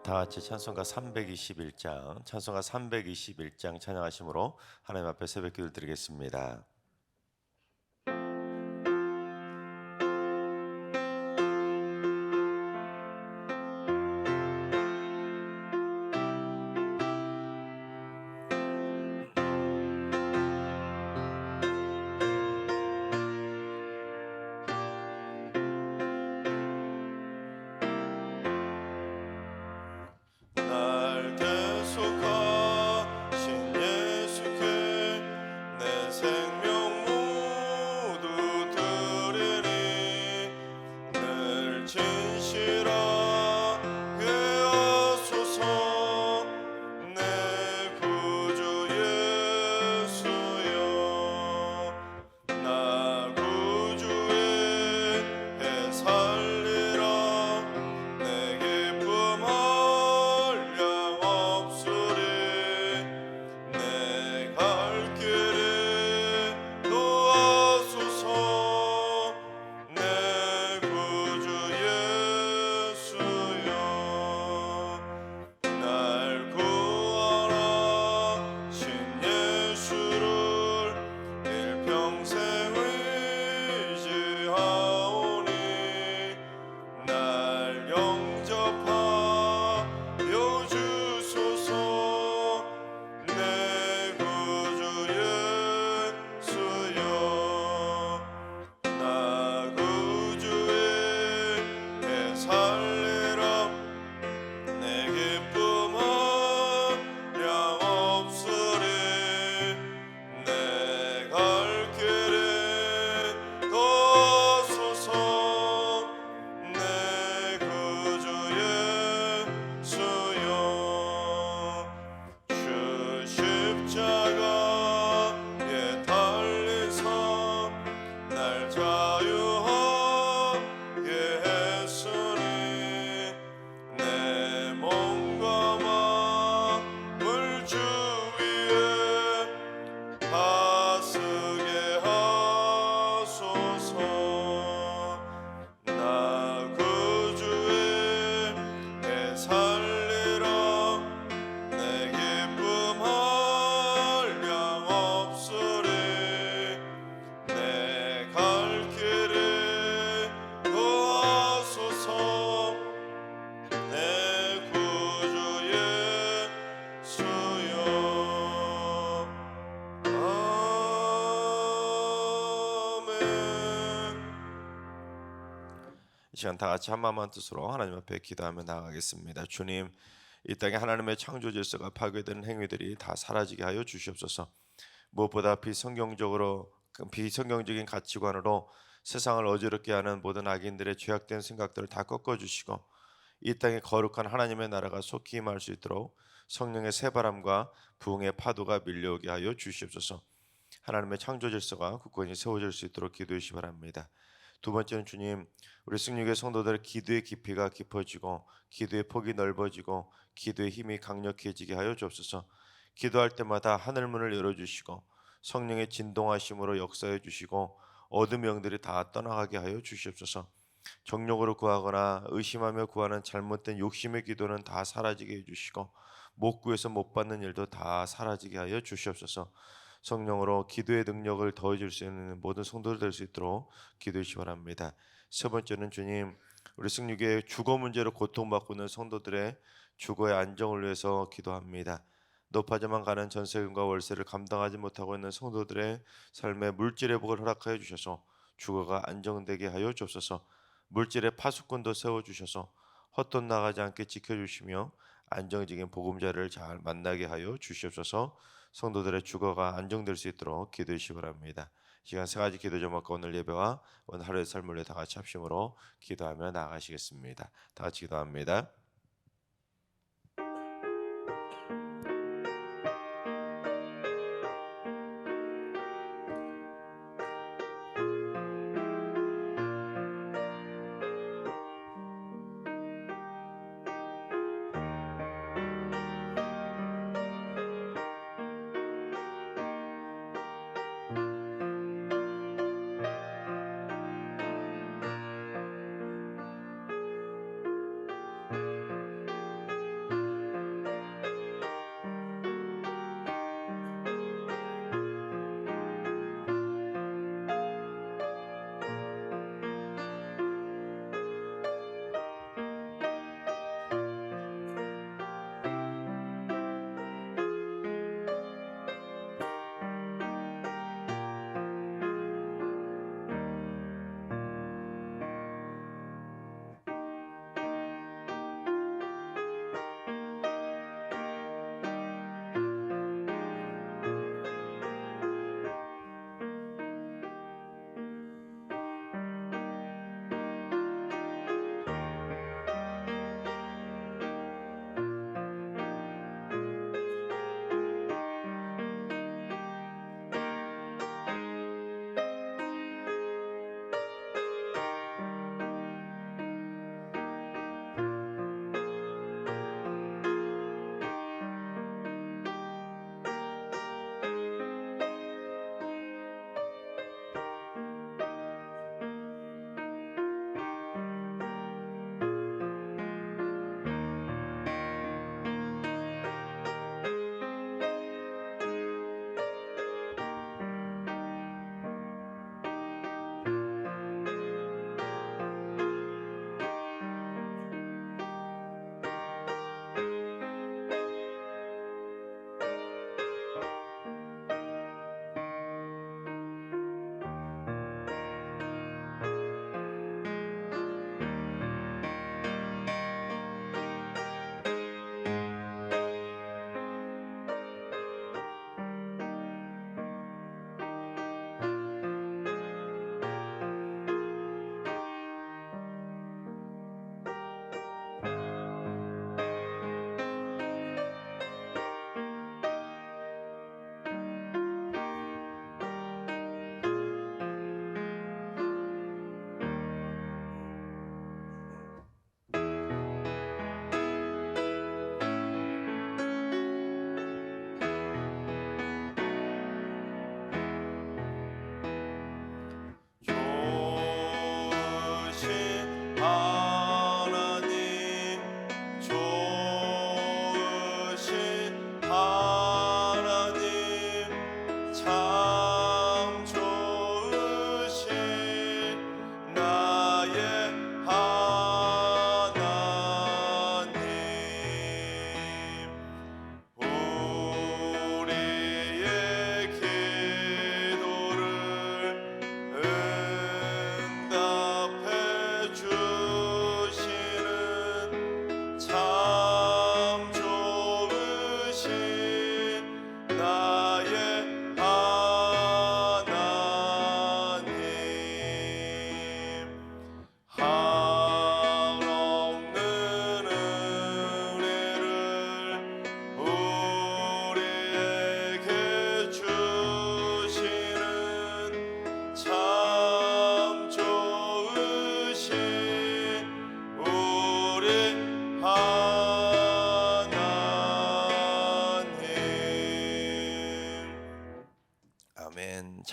다 같이 찬송가 321장 찬양하심으로 하나님 앞에 새벽기도를 드리겠습니다. 날 대속하신 예수께 내 생명 모두 드리니 늘 진실하게 하소서. 내 구주 예수여, 나 구주의 애 살리라. 내 기쁨 한량 없으리. 내 갈 길에 도와소서. 내 구주 예수여, 날 구원하신 예수를 일평생 의지하오니 날 영접하여 주소서. 내 구주 예수여, 나 구주의 애 살리라. 내 기쁨 한량 없으리. 내 갈 길에 도와소서. 내 구주 예수여, 주 십자가에 달리사 날 자유하게 했으니 내 몸과 마음을 주 위에 하쓰게 하소서. 나 구주의 애 살리라. 내 기쁨 한량 없으리. 내 갈 길에 도와소서. 내 구주 예수여, 아멘. 이 시간 다 같이 한마음한 뜻으로 하나님 앞에 기도하며 나아가겠습니다. 주님, 이 땅에 하나님의 창조 질서가 파괴되는 행위들이 다 사라지게 하여 주시옵소서. 무엇보다 비성경적인 가치관으로 세상을 어지럽게 하는 모든 악인들의 죄악된 생각들을 다 꺾어주시고 이 땅에 거룩한 하나님의 나라가 속히 임할 수 있도록 성령의 새바람과 부흥의 파도가 밀려오게 하여 주시옵소서. 하나님의 창조 질서가 굳건히 세워질 수 있도록 기도해 주시 바랍니다. 두 번째는 주님, 우리 승리교회 성도들의 기도의 깊이가 깊어지고 기도의 폭이 넓어지고 기도의 힘이 강력해지게 하여 주옵소서. 기도할 때마다 하늘문을 열어주시고 성령의 진동하심으로 역사해 주시고 어둠 영들이 다 떠나가게 하여 주시옵소서. 정욕으로 구하거나 의심하며 구하는 잘못된 욕심의 기도는 다 사라지게 해주시고 못 구해서 못 받는 일도 다 사라지게 하여 주시옵소서. 성령으로 기도의 능력을 더해줄 수 있는 모든 성도들 될 수 있도록 기도해 주시기 바랍니다. 세 번째는 주님, 우리 승리교회 주거 문제로 고통받고 있는 성도들의 주거의 안정을 위해서 기도합니다. 높아져만 가는 전세금과 월세를 감당하지 못하고 있는 성도들의 삶의 물질의 복을 허락하여 주셔서 주거가 안정되게 하여 주옵소서. 물질의 파수꾼도 세워주셔서 헛돈 나가지 않게 지켜주시며 안정적인 보금자리를 잘 만나게 하여 주시옵소서. 성도들의 주거가 안정될 수 있도록 기도해 주시기 바랍니다. 시간 세 가지 기도 제목과 오늘 예배와 오늘 하루의 삶을 위해 다 같이 합심으로 기도하며 나아가시겠습니다. 다 같이 기도합니다.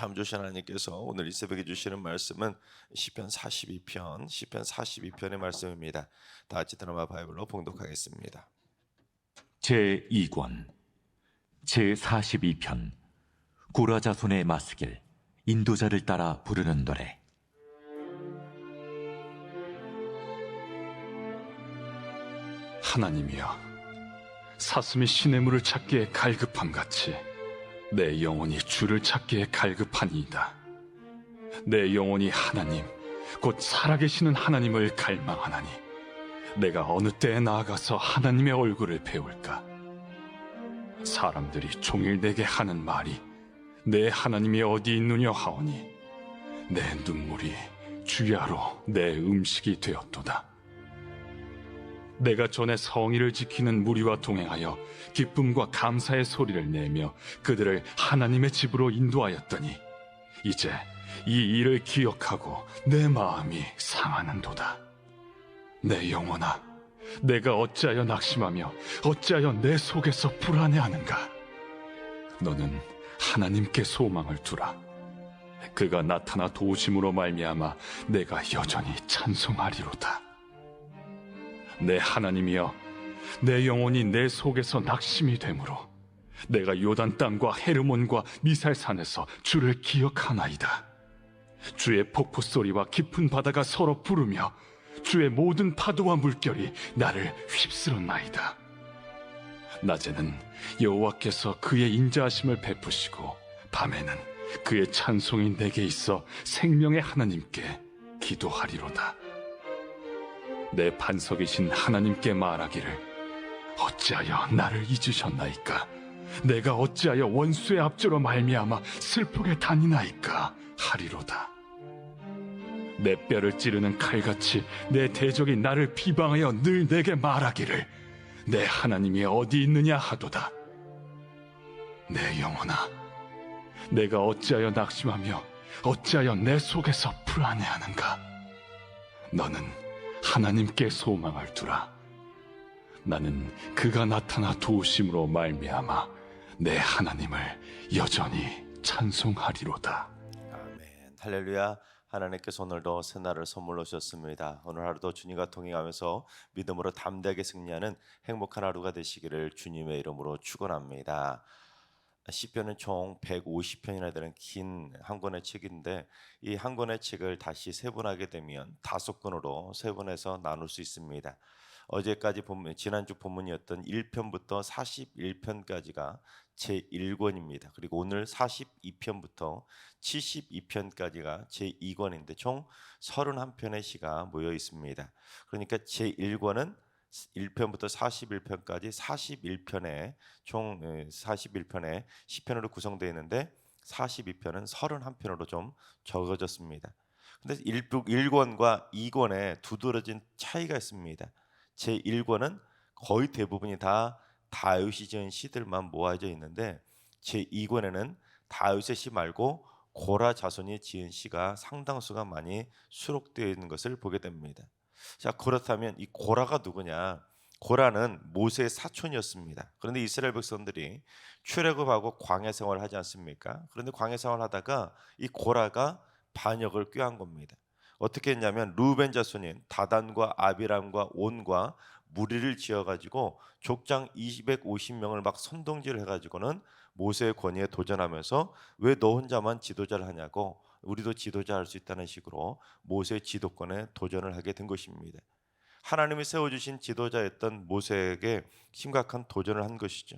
참 좋으신 하나님께서 오늘 이 새벽에 주시는 말씀은 시편 42편의 말씀입니다. 다 같이 드라마 바이블로 봉독하겠습니다. 제2권 제42편 고라 자손의 마스길 인도자를 따라 부르는 노래. 하나님이여, 사슴이 시냇물을 찾기에 갈급함같이 내 영혼이 주를 찾기에 갈급하니이다. 내 영혼이 하나님, 곧 살아계시는 하나님을 갈망하나니 내가 어느 때에 나아가서 하나님의 얼굴을 배울까? 사람들이 종일 내게 하는 말이 내 하나님이 어디 있느냐 하오니 내 눈물이 주야로 내 음식이 되었도다. 내가 전에 성의를 지키는 무리와 동행하여 기쁨과 감사의 소리를 내며 그들을 하나님의 집으로 인도하였더니 이제 이 일을 기억하고 내 마음이 상하는도다. 내 영혼아, 내가 어찌하여 낙심하며 어찌하여 내 속에서 불안해하는가? 너는 하나님께 소망을 두라. 그가 나타나 도우심으로 말미암아 내가 여전히 찬송하리로다. 내 하나님이여, 내 영혼이 내 속에서 낙심이 되므로 내가 요단 땅과 헤르몬과 미살산에서 주를 기억하나이다. 주의 폭포 소리와 깊은 바다가 서로 부르며 주의 모든 파도와 물결이 나를 휩쓸었나이다. 낮에는 여호와께서 그의 인자하심을 베푸시고 밤에는 그의 찬송이 내게 있어 생명의 하나님께 기도하리로다. 내 반석이신 하나님께 말하기를 어찌하여 나를 잊으셨나이까? 내가 어찌하여 원수의 압제로 말미암아 슬프게 다니나이까? 하리로다. 내 뼈를 찌르는 칼같이 내 대적이 나를 비방하여 늘 내게 말하기를 내 하나님이 어디 있느냐 하도다. 내 영혼아, 내가 어찌하여 낙심하며 어찌하여 내 속에서 불안해하는가? 너는 하나님께 소망을 두라. 나는 그가 나타나 도우심으로 말미암아 내 하나님을 여전히 찬송하리로다. 아멘. 할렐루야. 하나님께서 오늘도 새날을 선물로 주셨습니다. 오늘 하루도 주님과 동행하면서 믿음으로 담대하게 승리하는 행복한 하루가 되시기를 주님의 이름으로 축원합니다. 시편은 총 150편이나 되는 긴 한 권의 책인데 이 한 권의 책을 다시 세분하게 되면 5권으로 세분해서 나눌 수 있습니다. 어제까지 지난주 본문이었던 1편부터 41편까지가 제1권입니다. 그리고 오늘 42편부터 72편까지가 제2권인데 총 31편의 시가 모여 있습니다. 그러니까 제1권은 1편부터 41편까지 41편의 총 41편의 시편으로 구성되어 있는데 42편은 31편으로 좀 적어졌습니다. 근데 1권과 2권에 두드러진 차이가 있습니다. 제1권은 거의 대부분이 다 다윗이 지은 시들만 모아져 있는데 제2권에는 다윗의 시 말고 고라 자손이 지은 시가 상당수가 많이 수록되어 있는 것을 보게 됩니다. 자, 그렇다면 이 고라가 누구냐? 고라는 모세의 사촌이었습니다. 그런데 이스라엘 백성들이 출애굽하고 광야 생활을 하지 않습니까? 그런데 광야 생활을 하다가 이 고라가 반역을 꾀한 겁니다. 어떻게 했냐면 루벤 자손인 다단과 아비람과 온과 무리를 지어가지고 족장 250명을 막 선동질을 해가지고는 모세의 권위에 도전하면서 왜 너 혼자만 지도자를 하냐고 우리도 지도자 할 수 있다는 식으로 모세의 지도권에 도전을 하게 된 것입니다. 하나님이 세워주신 지도자였던 모세에게 심각한 도전을 한 것이죠.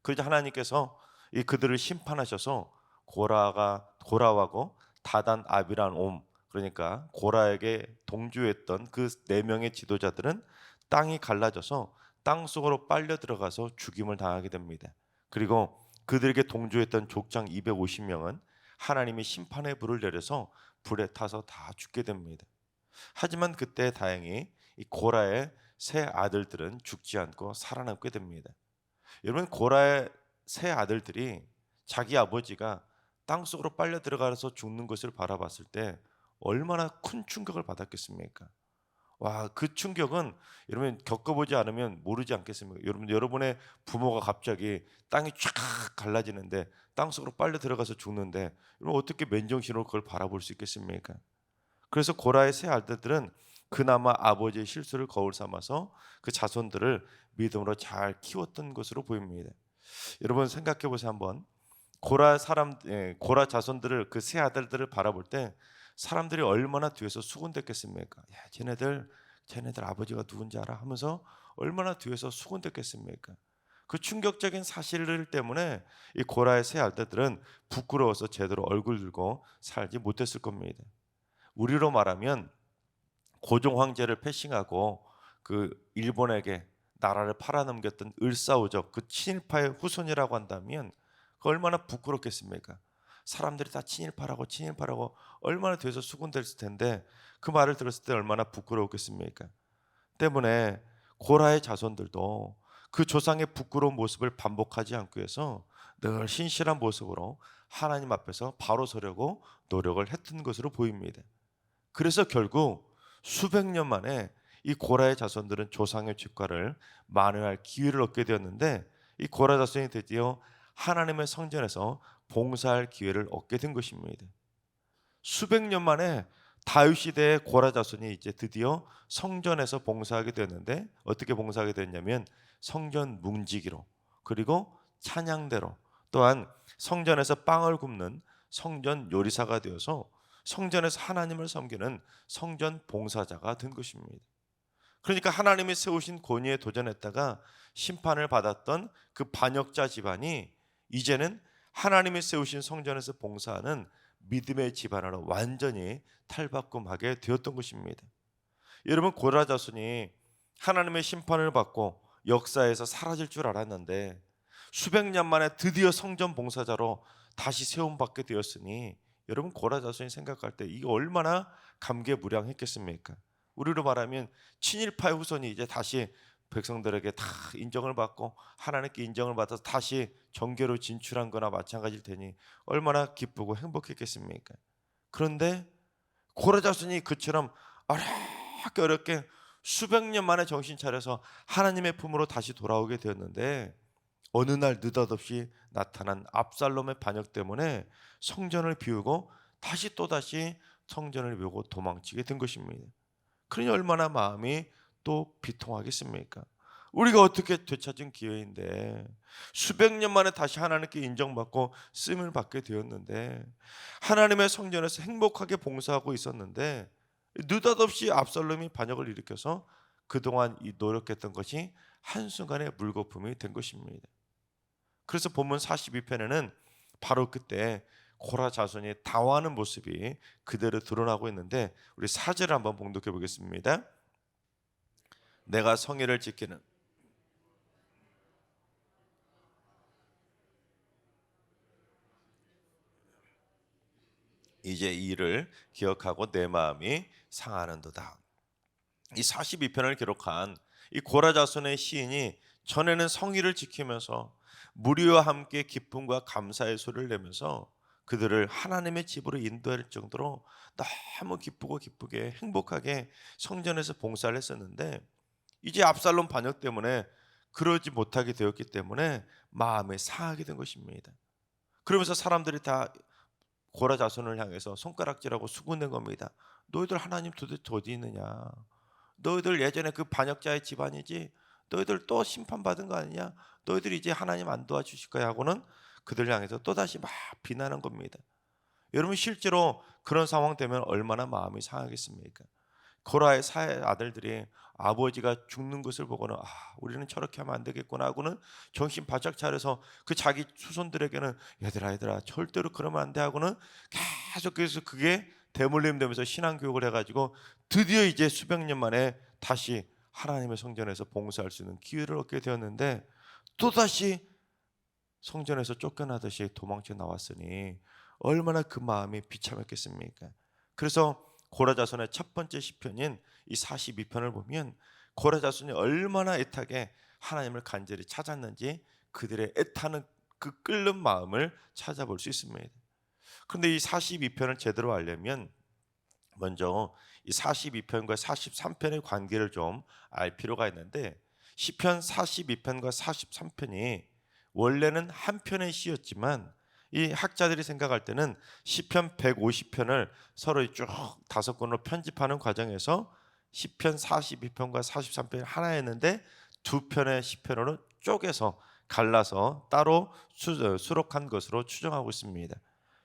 그러자 하나님께서 그들을 심판하셔서 고라하고 다단, 아비람, 옴 그러니까 고라에게 동조했던 그 4명의 지도자들은 땅이 갈라져서 땅 속으로 빨려 들어가서 죽임을 당하게 됩니다. 그리고 그들에게 동조했던 족장 250명은 하나님이 심판의 불을 내려서 불에 타서 다 죽게 됩니다. 하지만 그때 다행히 이 고라의 세 아들들은 죽지 않고 살아남게 됩니다. 여러분, 고라의 세 아들들이 자기 아버지가 땅속으로 빨려 들어가서 죽는 것을 바라봤을 때 얼마나 큰 충격을 받았겠습니까? 와, 그 충격은 여러분 겪어보지 않으면 모르지 않겠습니까? 여러분, 여러분의 부모가 갑자기 땅이 쫙 갈라지는데 땅속으로 빨려 들어가서 죽는데 여러분 어떻게 맨정신으로 그걸 바라볼 수 있겠습니까? 그래서 고라의 세 아들들은 그나마 아버지의 실수를 거울 삼아서 그 자손들을 믿음으로 잘 키웠던 것으로 보입니다. 여러분 생각해 보세요 한번. 고라 자손들을 그 세 아들들을 바라볼 때 사람들이 얼마나 뒤에서 수군댔겠습니까? 야, 쟤네들 아버지가 누군지 알아? 하면서 얼마나 뒤에서 수군댔겠습니까? 그 충격적인 사실 때문에 이 고라의 세 아들들은 부끄러워서 제대로 얼굴 들고 살지 못했을 겁니다. 우리로 말하면 고종 황제를 패싱하고 그 일본에게 나라를 팔아넘겼던 을사오적 그 친일파의 후손이라고 한다면 그 얼마나 부끄럽겠습니까? 사람들이 다 친일파라고 얼마나 뒤에서 수군댔을 텐데 그 말을 들었을 때 얼마나 부끄러웠겠습니까? 때문에 고라의 자손들도 그 조상의 부끄러운 모습을 반복하지 않기 위해서 늘 신실한 모습으로 하나님 앞에서 바로 서려고 노력을 했던 것으로 보입니다. 그래서 결국 수백 년 만에 이 고라의 자손들은 조상의 죄과를 만회할 기회를 얻게 되었는데 이 고라 자손이 드디어 하나님의 성전에서 봉사할 기회를 얻게 된 것입니다. 수백 년 만에 다윗 시대의 고라 자손이 이제 드디어 성전에서 봉사하게 되었는데 어떻게 봉사하게 됐냐면 성전 뭉지기로 그리고 찬양대로 또한 성전에서 빵을 굽는 성전 요리사가 되어서 성전에서 하나님을 섬기는 성전 봉사자가 된 것입니다. 그러니까 하나님이 세우신 권위에 도전했다가 심판을 받았던 그 반역자 집안이 이제는 하나님이 세우신 성전에서 봉사하는 믿음의 집안으로 완전히 탈바꿈하게 되었던 것입니다. 여러분 고라 자손이 하나님의 심판을 받고 역사에서 사라질 줄 알았는데 수백 년 만에 드디어 성전 봉사자로 다시 세움받게 되었으니 여러분 고라 자손이 생각할 때 이게 얼마나 감개무량했겠습니까? 우리로 말하면 친일파의 후손이 이제 다시 백성들에게 다 인정을 받고 하나님께 인정을 받아서 다시 정계로 진출한 거나 마찬가지일 테니 얼마나 기쁘고 행복했겠습니까? 그런데 고라 자손이 그처럼 어렵게 수백 년 만에 정신 차려서 하나님의 품으로 다시 돌아오게 되었는데 어느 날 느닷없이 나타난 압살롬의 반역 때문에 성전을 비우고 또다시 성전을 비우고 도망치게 된 것입니다. 그러니 얼마나 마음이 또 비통하겠습니까? 우리가 어떻게 되찾은 기회인데 수백 년 만에 다시 하나님께 인정받고 쓰임을 받게 되었는데 하나님의 성전에서 행복하게 봉사하고 있었는데 느닷없이 압살롬이 반역을 일으켜서 그동안 이 노력했던 것이 한순간에 물거품이 된 것입니다. 그래서 본문 42편에는 바로 그때 고라 자손이 당황하는 모습이 그대로 드러나고 있는데 우리 4절을 한번 봉독해 보겠습니다. 내가 성의를 지키는 이제 이 일을 기억하고 내 마음이 상하는도다. 이 42편을 기록한 이 고라 자손의 시인이 전에는 성의를 지키면서 무리와 함께 기쁨과 감사의 소리를 내면서 그들을 하나님의 집으로 인도할 정도로 너무 기쁘게 행복하게 성전에서 봉사를 했었는데 이제 압살롬 반역 때문에 그러지 못하게 되었기 때문에 마음이 상하게 된 것입니다. 그러면서 사람들이 다 고라 자손을 향해서 손가락질하고 수군낸 겁니다. 너희들 하나님 도대체 어디 있느냐? 너희들 예전에 그 반역자의 집안이지? 너희들 또 심판받은 거 아니냐? 너희들 이제 하나님 안 도와주실 거야 하고는 그들 향해서 또다시 막 비난한 겁니다. 여러분 실제로 그런 상황 되면 얼마나 마음이 상하겠습니까? 고라의 세 아들들이 아버지가 죽는 것을 보고는 우리는 저렇게 하면 안 되겠구나 하고는 정신 바짝 차려서 그 자기 후손들에게는 얘들아 절대로 그러면 안 돼 하고는 계속해서 그게 대물림 되면서 신앙교육을 해가지고 드디어 이제 수백 년 만에 다시 하나님의 성전에서 봉사할 수 있는 기회를 얻게 되었는데 또다시 성전에서 쫓겨나듯이 도망쳐 나왔으니 얼마나 그 마음이 비참했겠습니까? 그래서 고라 자손의 첫 번째 시편인 이 42편을 보면 고라 자손이 얼마나 애타게 하나님을 간절히 찾았는지 그들의 애타는 그 끓는 마음을 찾아볼 수 있습니다. 그런데 이 42편을 제대로 알려면 먼저 이 42편과 43편의 관계를 좀 알 필요가 있는데, 시편 42편과 43편이 원래는 한 편의 시였지만 이 학자들이 생각할 때는 시편 150편을 서로 쭉 다섯 권으로 편집하는 과정에서 시편 42편과 43편이 하나였는데 두 편의 시편으로 쪼개서 갈라서 따로 수록한 것으로 추정하고 있습니다.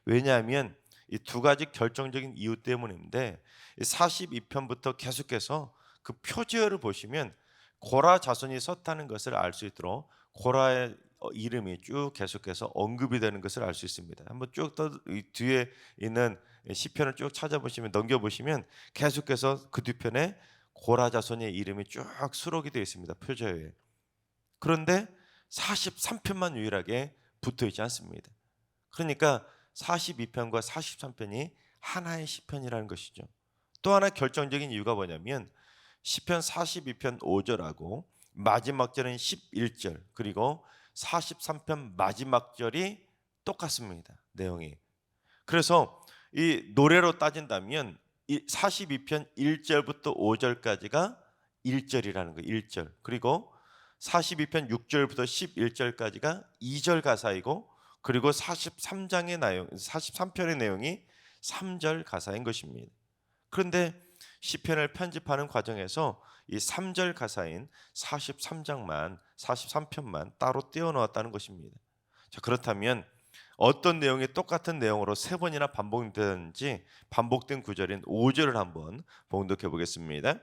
왜냐하면 이 두 가지 결정적인 이유 때문인데, 42편부터 계속해서 그 표제어를 보시면 고라 자손이 썼다는 것을 알 수 있도록 고라의 이름이 쭉 계속해서 언급이 되는 것을 알 수 있습니다. 한번 쭉 뒤에 있는 시편을 쭉 찾아보시면, 넘겨보시면 계속해서 그 뒤편에 고라 자손의 이름이 쭉 수록이 되어 있습니다, 표제어에. 그런데 43편만 유일하게 붙어 있지 않습니다. 그러니까 42편과 43편이 하나의 시편이라는 것이죠. 또 하나 결정적인 이유가 뭐냐면 시편 42편 5절하고 마지막 절은 11절, 그리고 43편 마지막 절이 똑같습니다, 내용이. 그래서 이 노래로 따진다면 이 42편 1절부터 5절까지가 1절이라는 거예요. 1절. 그리고 42편 6절부터 11절까지가 2절 가사이고, 그리고 43편의 내용이 3절 가사인 것입니다. 그런데 시편을 편집하는 과정에서 이 3절 가사인 43편만 따로 떼어 놓았다는 것입니다. 자, 그렇다면 어떤 내용이 똑같은 내용으로 세 번이나 반복되는지 반복된 구절인 5절을 한번 봉독해 보겠습니다.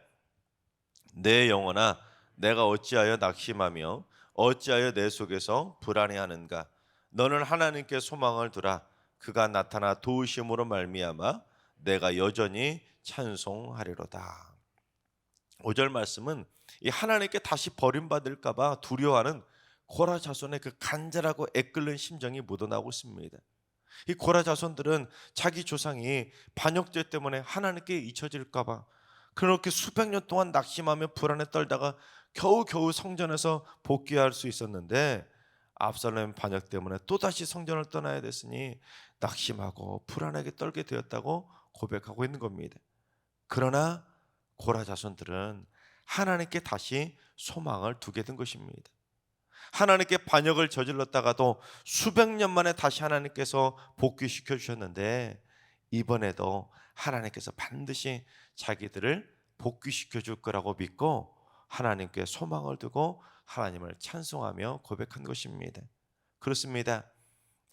내 영혼아, 내가 어찌하여 낙심하며 어찌하여 내 속에서 불안해하는가? 너는 하나님께 소망을 두라. 그가 나타나 도우심으로 말미암아 내가 여전히 찬송하리로다. 5절 말씀은 이 하나님께 다시 버림받을까 봐 두려워하는 고라 자손의 그 간절하고 애끓는 심정이 묻어나고 있습니다. 이 고라 자손들은 자기 조상이 반역죄 때문에 하나님께 잊혀질까 봐 그렇게 수백 년 동안 낙심하며 불안에 떨다가 겨우겨우 성전에서 복귀할 수 있었는데, 압살롬 반역 때문에 또다시 성전을 떠나야 됐으니 낙심하고 불안하게 떨게 되었다고 고백하고 있는 겁니다. 그러나 고라 자손들은 하나님께 다시 소망을 두게 된 것입니다. 하나님께 반역을 저질렀다가도 수백 년 만에 다시 하나님께서 복귀시켜 주셨는데, 이번에도 하나님께서 반드시 자기들을 복귀시켜 줄 거라고 믿고 하나님께 소망을 두고 하나님을 찬송하며 고백한 것입니다. 그렇습니다.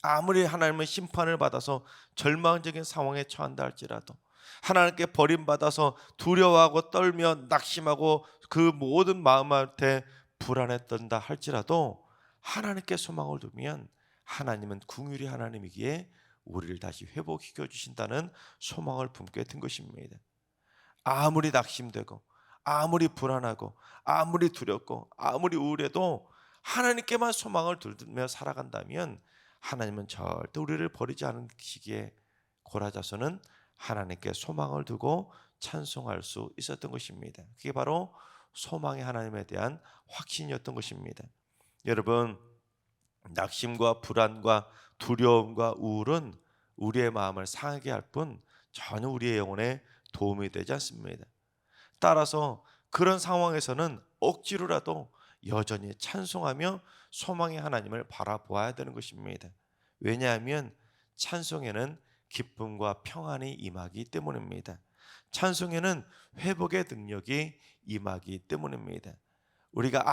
아무리 하나님의 심판을 받아서 절망적인 상황에 처한다 할지라도, 하나님께 버림받아서 두려워하고 떨며 낙심하고 그 모든 마음한테 불안에 떤다 할지라도 하나님께 소망을 두면 하나님은 긍휼이 하나님이기에 우리를 다시 회복시켜 주신다는 소망을 품게 된 것입니다. 아무리 낙심되고 아무리 불안하고 아무리 두렵고 아무리 우울해도 하나님께만 소망을 두며 살아간다면 하나님은 절대 우리를 버리지 않으시기에 고라 자손은 하나님께 소망을 두고 찬송할 수 있었던 것입니다. 그게 바로 소망의 하나님에 대한 확신이었던 것입니다. 여러분, 낙심과 불안과 두려움과 우울은 우리의 마음을 상하게 할 뿐 전혀 우리의 영혼에 도움이 되지 않습니다. 따라서 그런 상황에서는 억지로라도 여전히 찬송하며 소망의 하나님을 바라보아야 되는 것입니다. 왜냐하면 찬송에는 기쁨과 평안이 임하기 때문입니다. 찬송에는 회복의 능력이 임하기 때문입니다. 우리가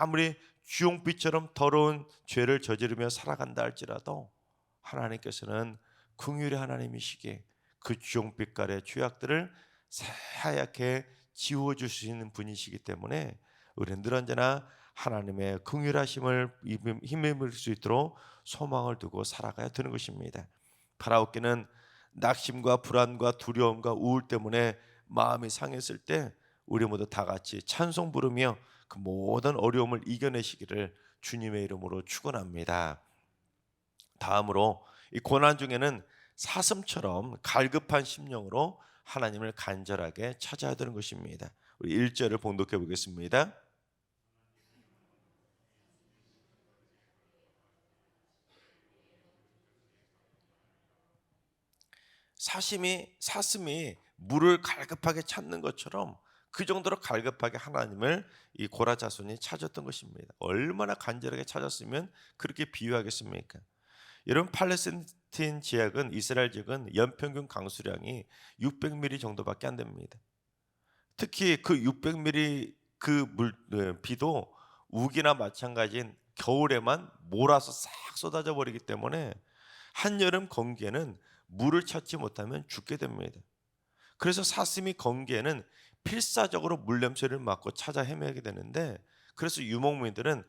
아무리 주홍빛처럼 더러운 죄를 저지르며 살아간다 할지라도 하나님께서는 긍휼의 하나님이시기에 그 주홍빛깔의 죄악들을 새하얗게 지워주시는 분이시기 때문에 우리는 늘 언제나 하나님의 긍휼하심을 힘입을 수 있도록 소망을 두고 살아가야 되는 것입니다. 바라옵기는 낙심과 불안과 두려움과 우울 때문에 마음이 상했을 때 우리 모두 다 같이 찬송 부르며 그 모든 어려움을 이겨내시기를 주님의 이름으로 축원합니다. 다음으로 이 고난 중에는 사슴처럼 갈급한 심령으로 하나님을 간절하게 찾아야 되는 것입니다. 우리 1절을 봉독해 보겠습니다. 사슴이 물을 갈급하게 찾는 것처럼 그 정도로 갈급하게 하나님을 이 고라 자손이 찾았던 것입니다. 얼마나 간절하게 찾았으면 그렇게 비유하겠습니까? 여러분, 팔레스틴 지역은, 이스라엘 지역은 연평균 강수량이 600mm 정도밖에 안 됩니다. 특히 그 600mm 비도 우기나 마찬가지인 겨울에만 몰아서 싹 쏟아져 버리기 때문에 한여름 건기에는 물을 찾지 못하면 죽게 됩니다. 그래서 사슴이 건기에는 필사적으로 물냄새를 맡고 찾아 헤매게 되는데, 그래서 유목민들은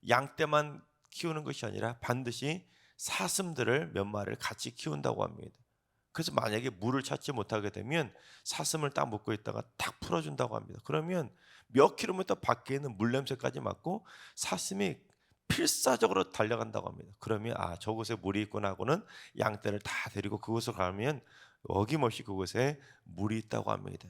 양떼만 키우는 것이 아니라 반드시 사슴들을 몇 마리를 같이 키운다고 합니다. 그래서 만약에 물을 찾지 못하게 되면 사슴을 딱 묶고 있다가 딱 풀어준다고 합니다. 그러면 몇 킬로미터 밖에 있는 물냄새까지 맡고 사슴이 필사적으로 달려간다고 합니다. 그러면 저곳에 물이 있구나 하고는 양떼를 다 데리고 그곳으로 가면 어김없이 그곳에 물이 있다고 합니다.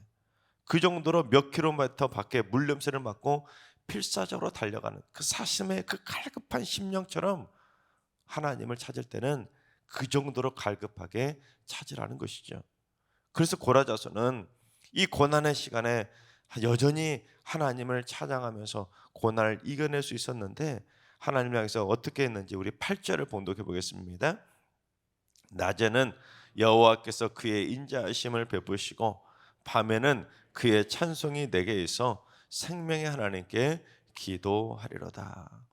그 정도로 몇 킬로미터 밖에 물냄새를 맡고 필사적으로 달려가는 그 사슴의 그 갈급한 심령처럼 하나님을 찾을 때는 그 정도로 갈급하게 찾으라는 것이죠. 그래서 고라 자손은 이 고난의 시간에 여전히 하나님을 찬양하면서 고난을 이겨낼 수 있었는데, 하나님을 향해서 어떻게 했는지 우리 8절을 봉독해 보겠습니다. 낮에는 여호와께서 그의 인자하심을 베푸시고 밤에는 그의 찬송이 내게 있어 생명의 하나님께 기도하리로다.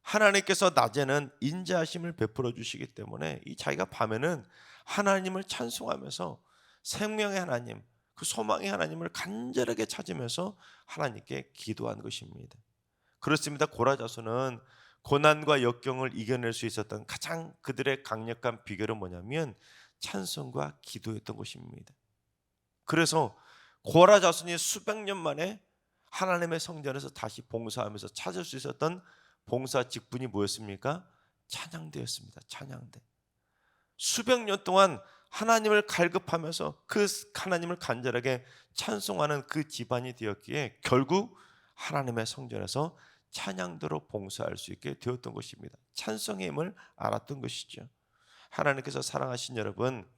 하나님께서 낮에는 인자하심을 베풀어 주시기 때문에 이 자기가 밤에는 하나님을 찬송하면서 생명의 하나님, 그 소망의 하나님을 간절하게 찾으면서 하나님께 기도한 것입니다. 그렇습니다. 고라 자손은 고난과 역경을 이겨낼 수 있었던 가장 그들의 강력한 비결은 뭐냐면 찬송과 기도였던 것입니다. 그래서 고라 자손이 수백 년 만에 하나님의 성전에서 다시 봉사하면서 찾을 수 있었던 봉사 직분이 뭐였습니까? 찬양대였습니다. 찬양대. 수백 년 동안 하나님을 갈급하면서 그 하나님을 간절하게 찬송하는 그 집안이 되었기에 결국 하나님의 성전에서 찬양대로 봉사할 수 있게 되었던 것입니다. 찬송의 힘을 알았던 것이죠. 하나님께서 사랑하신 여러분,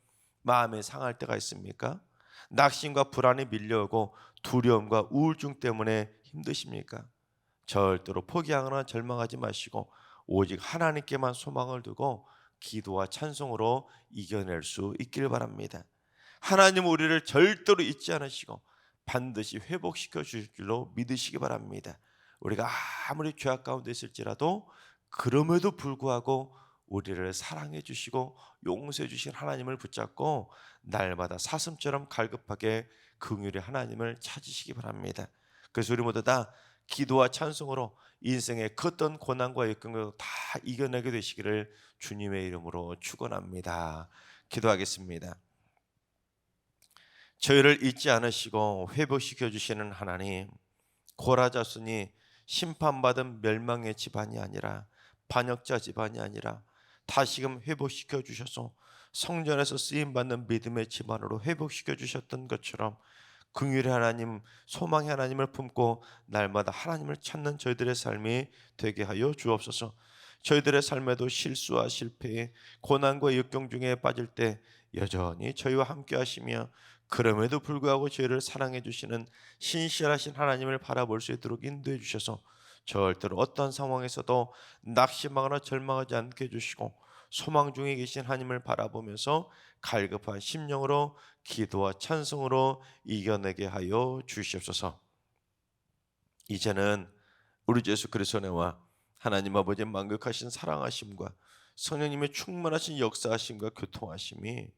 마음이 상할 때가 있습니까? 낙심과 불안이 밀려오고 두려움과 우울증 때문에 힘드십니까? 절대로 포기하거나 절망하지 마시고 오직 하나님께만 소망을 두고 기도와 찬송으로 이겨낼 수 있길 바랍니다. 하나님 우리를 절대로 잊지 않으시고 반드시 회복시켜 주실 줄로 믿으시기 바랍니다. 우리가 아무리 죄악 가운데 있을지라도 그럼에도 불구하고 우리를 사랑해 주시고 용서해 주신 하나님을 붙잡고 날마다 사슴처럼 갈급하게 긍휼히 하나님을 찾으시기 바랍니다. 그래서 우리 모두 다 기도와 찬송으로 인생의 컸던 고난과 역경을 다 이겨내게 되시기를 주님의 이름으로 축원합니다. 기도하겠습니다. 저희를 잊지 않으시고 회복시켜 주시는 하나님, 고라 자손이 심판받은 멸망의 집안이 아니라 반역자 집안이 아니라 다시금 회복시켜 주셔서 성전에서 쓰임받는 믿음의 집안으로 회복시켜 주셨던 것처럼 긍휼의 하나님, 소망의 하나님을 품고 날마다 하나님을 찾는 저희들의 삶이 되게 하여 주옵소서. 저희들의 삶에도 실수와 실패, 고난과 역경 중에 빠질 때 여전히 저희와 함께 하시며 그럼에도 불구하고 저희를 사랑해 주시는 신실하신 하나님을 바라볼 수 있도록 인도해 주셔서 절대로 어떤 상황에서도 낙심하거나 절망하지 않게 해주시고 소망 중에 계신 하나님을 바라보면서 갈급한 심령으로 기도와 찬송으로 이겨내게 하여 주시옵소서. 이제는 우리 주 예수 그리스도의 은혜와 하나님 아버지의 만극하신 사랑하심과 성령님의 충만하신 역사하심과 교통하심이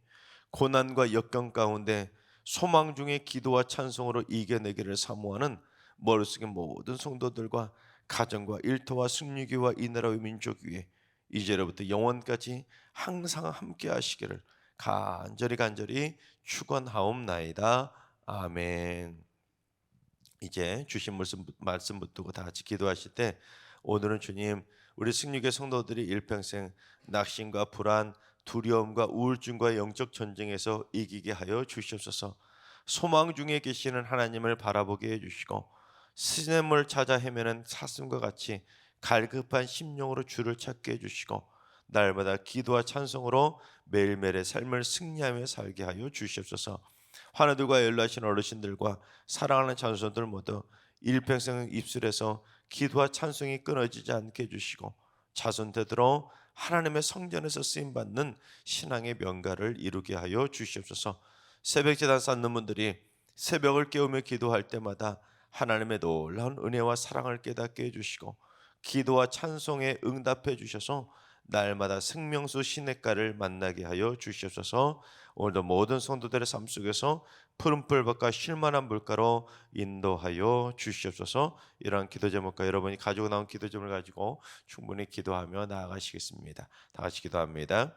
고난과 역경 가운데 소망 중에 기도와 찬송으로 이겨내기를 사모하는 머릿속의 모든 성도들과 가정과 일터와 승리교와 이 나라의 민족 위에 이제로부터 영원까지 항상 함께 하시기를 간절히 축원하옵나이다. 아멘. 이제 주신 말씀 붙들고 다 같이 기도하실 때, 오늘은 주님 우리 승리교회 성도들이 일평생 낙심과 불안, 두려움과 우울증과 영적 전쟁에서 이기게 하여 주시옵소서. 소망 중에 계시는 하나님을 바라보게 해주시고 시냇물 찾아 헤매는 사슴과 같이 갈급한 심령으로 주를 찾게 해주시고 날마다 기도와 찬송으로 매일매일의 삶을 승리하며 살게 하여 주시옵소서. 환우들과 연로하신 어르신들과 사랑하는 자손들 모두 일평생 입술에서 기도와 찬송이 끊어지지 않게 해주시고 자손 되도록 하나님의 성전에서 쓰임받는 신앙의 명가를 이루게 하여 주시옵소서. 새벽 제단 쌓는 분들이 새벽을 깨우며 기도할 때마다 하나님의 놀라운 은혜와 사랑을 깨닫게 해주시고 기도와 찬송에 응답해 주셔서 날마다 생명수 시냇가를 만나게 하여 주시옵소서. 오늘도 모든 성도들의 삶 속에서 푸른풀밭과 쉴만한 물가로 인도하여 주시옵소서. 이러한 기도 제목과 여러분이 가지고 나온 기도 제목을 가지고 충분히 기도하며 나아가시겠습니다. 다 같이 기도합니다.